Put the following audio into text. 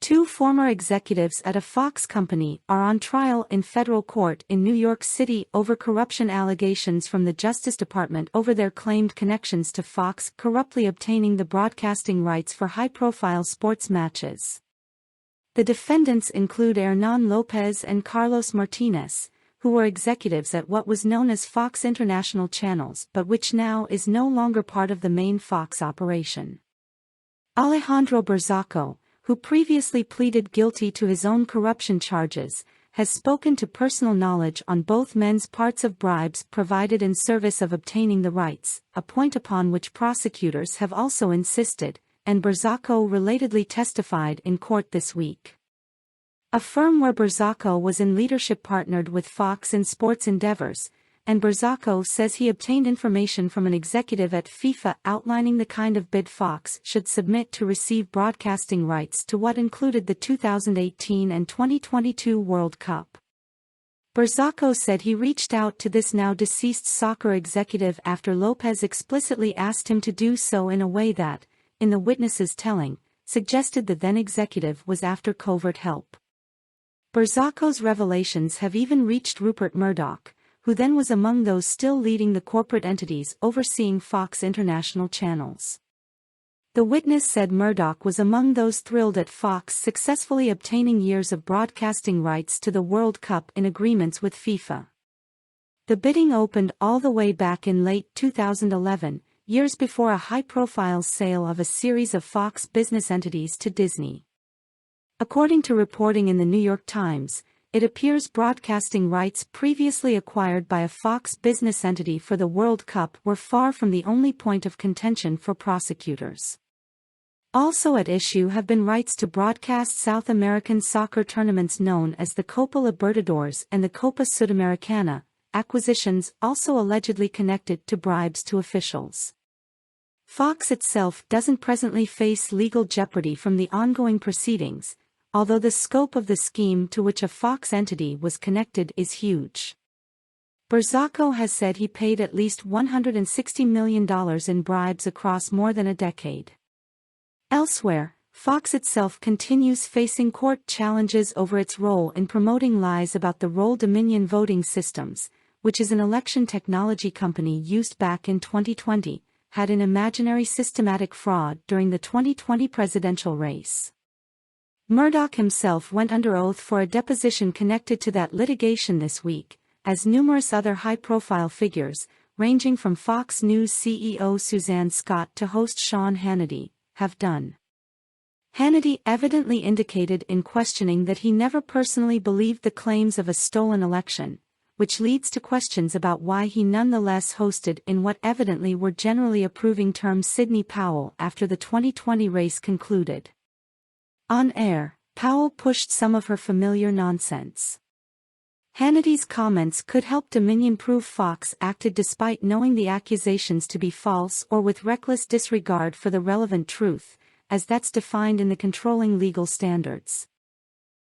Two former executives at a Fox company are on trial in federal court in New York City over corruption allegations from the Justice Department over their claimed connections to Fox corruptly obtaining the broadcasting rights for high-profile sports matches. The defendants include Hernán López and Carlos Martnez, who were executives at what was known as Fox International Channels but which now is no longer part of the main Fox operation. Alejandro Burzaco, who previously pleaded guilty to his own corruption charges, has spoken to personal knowledge on both men's parts of bribes provided in service of obtaining the rights, a point upon which prosecutors have also insisted, and Burzaco relatedly testified in court this week. A firm where Burzaco was in leadership partnered with Fox in sports endeavors, and Burzaco says he obtained information from an executive at FIFA outlining the kind of bid Fox should submit to receive broadcasting rights to what included the 2018 and 2022 World Cup. Burzaco said he reached out to this now deceased soccer executive after López explicitly asked him to do so in a way that, in the witness's telling, suggested the then executive was after covert help. Burzaco's revelations have even reached Rupert Murdoch, who then was among those still leading the corporate entities overseeing Fox International Channels. The witness said Murdoch was among those thrilled at Fox successfully obtaining years of broadcasting rights to the World Cup in agreements with FIFA. The bidding opened all the way back in late 2011, years before a high-profile sale of a series of Fox business entities to Disney. According to reporting in the New York Times, it appears broadcasting rights previously acquired by a Fox business entity for the World Cup were far from the only point of contention for prosecutors. Also at issue have been rights to broadcast South American soccer tournaments known as the Copa Libertadores and the Copa Sudamericana, acquisitions also allegedly connected to bribes to officials. Fox itself doesn't presently face legal jeopardy from the ongoing proceedings, although the scope of the scheme to which a Fox entity was connected is huge. Burzaco has said he paid at least $160 million in bribes across more than a decade. Elsewhere, Fox itself continues facing court challenges over its role in promoting lies about the Roll Dominion voting systems, which is an election technology company used back in 2020, had an imaginary systematic fraud during the 2020 presidential race. Murdoch himself went under oath for a deposition connected to that litigation this week, as numerous other high-profile figures, ranging from Fox News CEO Suzanne Scott to host Sean Hannity, have done. Hannity evidently indicated in questioning that he never personally believed the claims of a stolen election, which leads to questions about why he nonetheless hosted in what evidently were generally approving terms Sidney Powell after the 2020 race concluded. On air, Powell pushed some of her familiar nonsense. Hannity's comments could help Dominion prove Fox acted despite knowing the accusations to be false or with reckless disregard for the relevant truth, as that's defined in the controlling legal standards.